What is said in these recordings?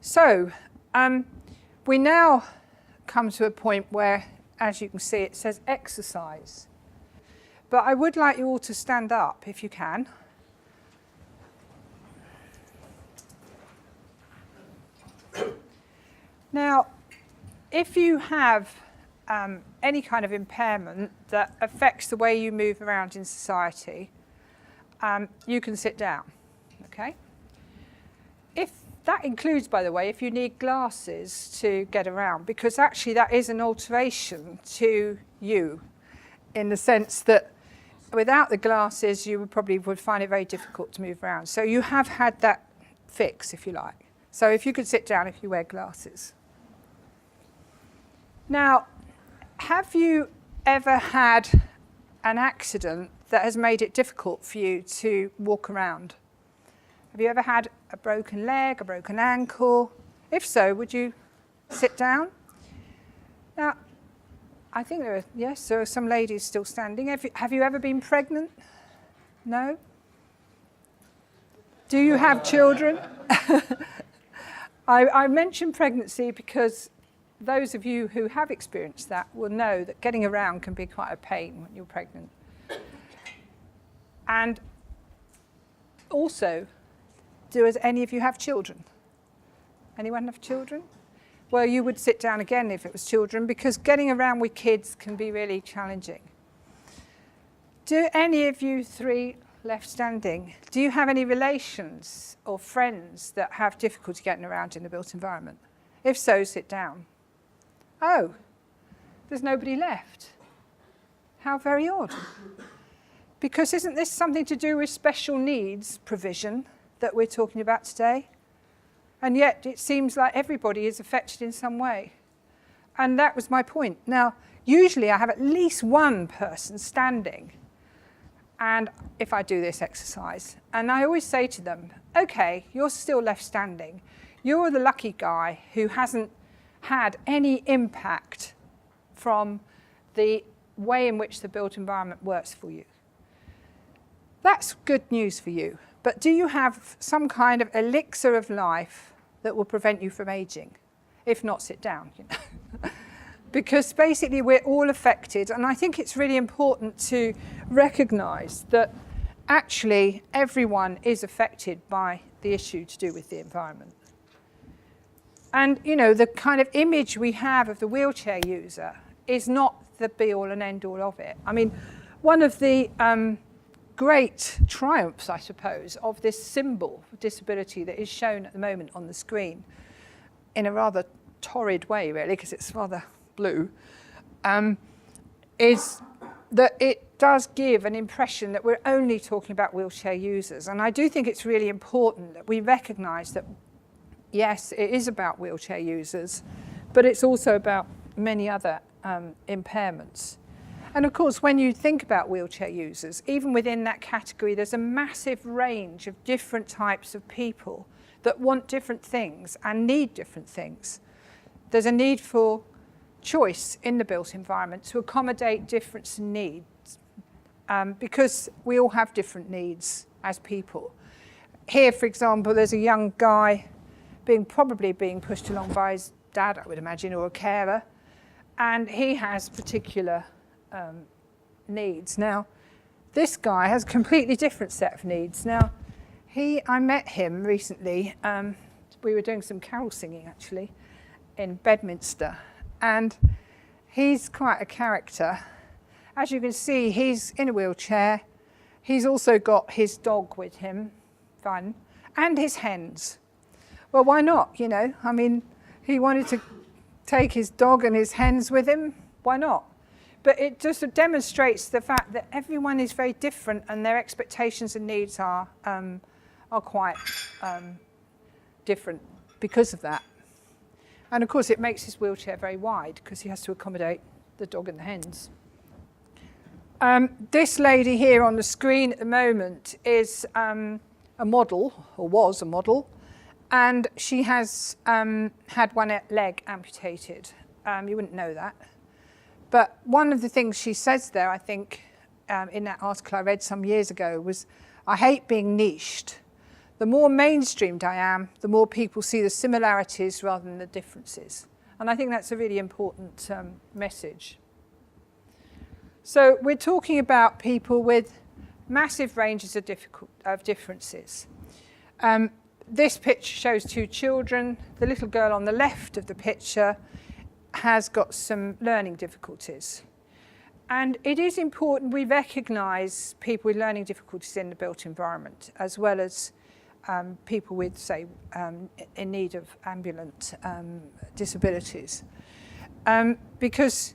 So we now come to a point where, as you can see, it says exercise. But I would like you all to stand up if you can. Now, if you have any kind of impairment that affects the way you move around in society, you can sit down, okay? If that includes, by the way, if you need glasses to get around, because actually that is an alteration to you in the sense that without the glasses you would find it very difficult to move around. So you have had that fix, if you like. So if you could sit down if you wear glasses. Now, have you ever had an accident that has made it difficult for you to walk around? Have you ever had a broken leg, a broken ankle? If so, would you sit down? Now, I think there are some ladies still standing. Have you ever been pregnant? No? Do you have children? I mention pregnancy because those of you who have experienced that will know that getting around can be quite a pain when you're pregnant. And also, does any of you have children? Anyone have children? Well, you would sit down again if it was children, because getting around with kids can be really challenging. Do any of you three left standing, do you have any relations or friends that have difficulty getting around in the built environment? If so, sit down. Oh, there's nobody left. How very odd. Because isn't this something to do with special needs provision that we're talking about today? And yet it seems like everybody is affected in some way. And that was my point. Now, usually I have at least one person standing, and if I do this exercise, and I always say to them, okay, you're still left standing. You're the lucky guy who hasn't had any impact from the way in which the built environment works for you. That's good news for you. But do you have some kind of elixir of life that will prevent you from aging? If not, sit down. You know? Because basically we're all affected, and I think it's really important to recognise that actually everyone is affected by the issue to do with the environment. And you know, the kind of image we have of the wheelchair user is not the be-all and end-all of it. I mean, one of the great triumphs, I suppose, of this symbol of disability that is shown at the moment on the screen in a rather torrid way, really, because it's rather blue, is that it does give an impression that we're only talking about wheelchair users. And I do think it's really important that we recognise that, yes, it is about wheelchair users, but it's also about many other impairments. And of course, when you think about wheelchair users, even within that category, there's a massive range of different types of people that want different things and need different things. There's a need for choice in the built environment to accommodate difference in needs, because we all have different needs as people. Here, for example, there's a young guy probably being pushed along by his dad, I would imagine, or a carer, and he has particular needs. Now, this guy has a completely different set of needs. Now, I met him recently. We were doing some carol singing, actually, in Bedminster, and he's quite a character. As you can see, he's in a wheelchair. He's also got his dog with him, Fun, and his hens. Well, why not, you know? I mean, he wanted to take his dog and his hens with him. Why not? But it just demonstrates the fact that everyone is very different and their expectations and needs are quite different because of that. And of course, it makes his wheelchair very wide because he has to accommodate the dog and the hens. This lady here on the screen at the moment is a model, or was a model, and she has had one leg amputated. You wouldn't know that. But one of the things she says there, I think, in that article I read some years ago was, I hate being niched. The more mainstreamed I am, the more people see the similarities rather than the differences. And I think that's a really important message. So we're talking about people with massive ranges of differences. This picture shows two children. The little girl on the left of the picture has got some learning difficulties. And it is important we recognise people with learning difficulties in the built environment, as well as people with, say, in need of ambulant disabilities. Because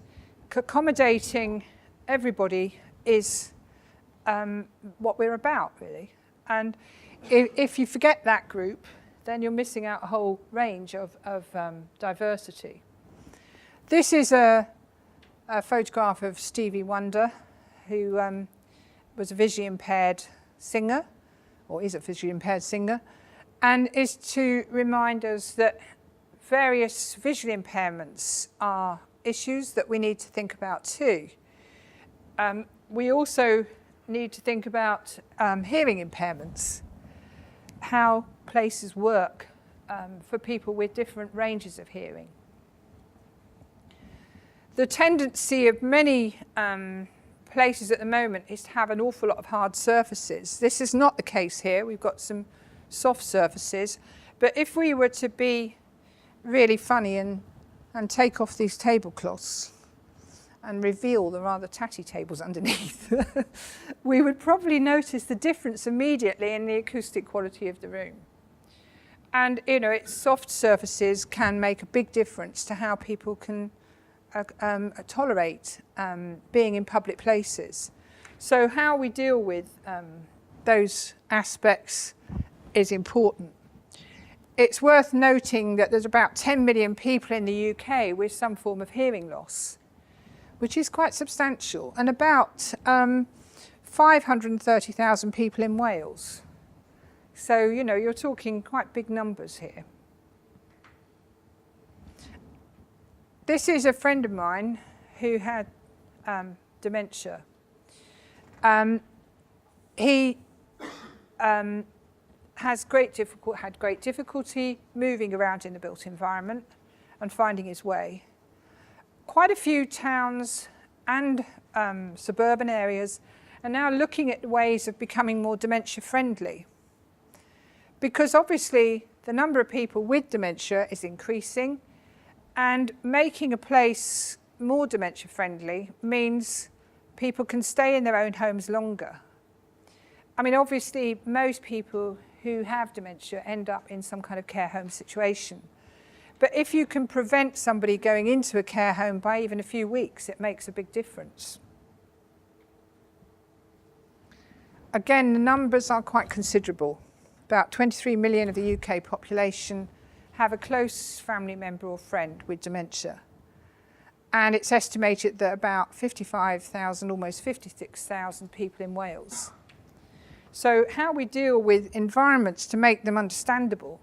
accommodating everybody is what we're about, really. And if you forget that group, then you're missing out a whole range of diversity. This is a photograph of Stevie Wonder, who was a visually impaired singer, or is a visually impaired singer, and is to remind us that various visual impairments are issues that we need to think about too. We also need to think about hearing impairments, how places work for people with different ranges of hearing. The tendency of many places at the moment is to have an awful lot of hard surfaces. This is not the case here. We've got some soft surfaces. But if we were to be really funny and take off these tablecloths and reveal the rather tatty tables underneath, we would probably notice the difference immediately in the acoustic quality of the room. And, you know, its soft surfaces can make a big difference to how people can tolerate being in public places. So how we deal with those aspects is important. It's worth noting that there's about 10 million people in the UK with some form of hearing loss, which is quite substantial, and about 530,000 people in Wales. So, you know, you're talking quite big numbers here. This is a friend of mine who had dementia. He had great difficulty moving around in the built environment and finding his way. Quite a few towns and suburban areas are now looking at ways of becoming more dementia friendly, because obviously the number of people with dementia is increasing, and making a place more dementia friendly means people can stay in their own homes longer. I mean, obviously most people who have dementia end up in some kind of care home situation. But if you can prevent somebody going into a care home by even a few weeks, it makes a big difference. Again, the numbers are quite considerable. About 23 million of the UK population have a close family member or friend with dementia. And it's estimated that about 55,000, almost 56,000 people in Wales. So how we deal with environments to make them understandable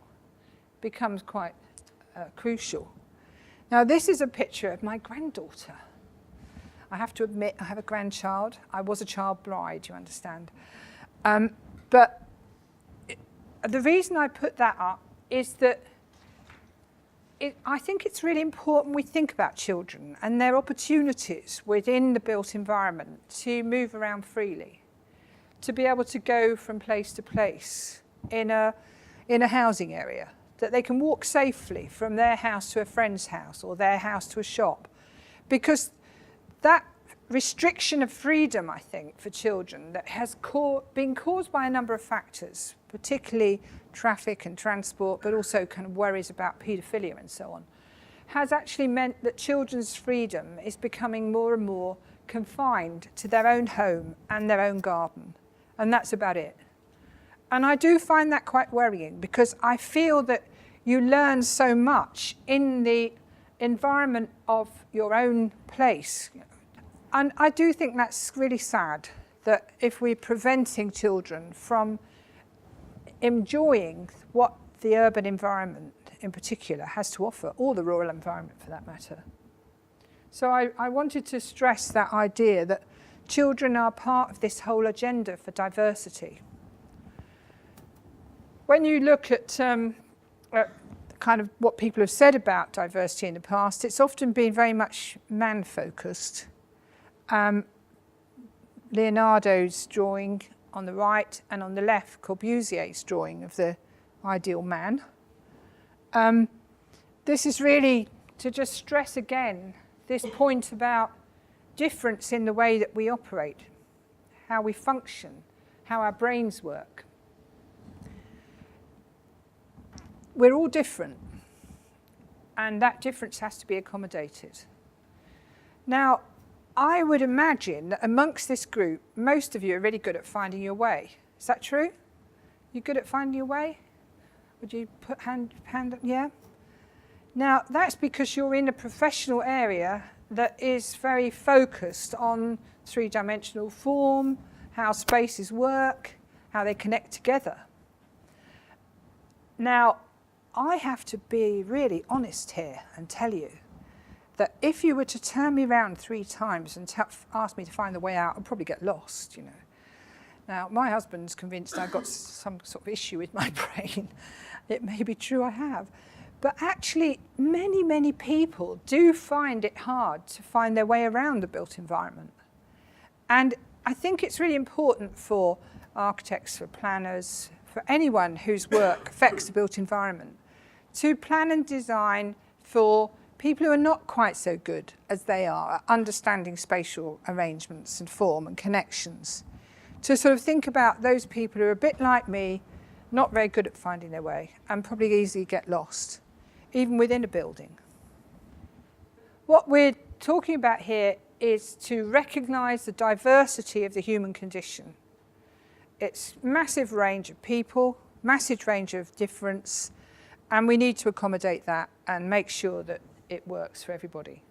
becomes quite crucial. Now, this is a picture of my granddaughter. I have to admit, I have a grandchild. I was a child bride, you understand. But the reason I put that up is that I think it's really important we think about children and their opportunities within the built environment to move around freely, to be able to go from place to place in a housing area, that they can walk safely from their house to a friend's house or their house to a shop. Because that restriction of freedom, I think, for children that has been caused by a number of factors, particularly traffic and transport, but also kind of worries about paedophilia and so on, has actually meant that children's freedom is becoming more and more confined to their own home and their own garden. And that's about it. And I do find that quite worrying, because I feel that you learn so much in the environment of your own place. And I do think that's really sad, that if we're preventing children from enjoying what the urban environment in particular has to offer, or the rural environment for that matter. So I wanted to stress that idea that children are part of this whole agenda for diversity. when you look at kind of what people have said about diversity in the past, it's often been very much man-focused. Leonardo's drawing on the right and on the left, Corbusier's drawing of the ideal man. This is really to just stress again this point about difference in the way that we operate, how we function, how our brains work. We're all different, and that difference has to be accommodated. Now, I would imagine that amongst this group, most of you are really good at finding your way. Is that true? You're good at finding your way? Would you put hand up? Yeah? Now, that's because you're in a professional area that is very focused on three-dimensional form, how spaces work, how they connect together. Now, I have to be really honest here and tell you that if you were to turn me around 3 times and ask me to find the way out, I'd probably get lost, you know. Now, my husband's convinced I've got some sort of issue with my brain. It may be true I have. But actually, many, many people do find it hard to find their way around the built environment. And I think it's really important for architects, for planners, for anyone whose work affects the built environment, to plan and design for people who are not quite so good as they are at understanding spatial arrangements and form and connections. To sort of think about those people who are a bit like me, not very good at finding their way, and probably easily get lost, even within a building. What we're talking about here is to recognise the diversity of the human condition. It's a massive range of people, massive range of difference, and we need to accommodate that and make sure that it works for everybody.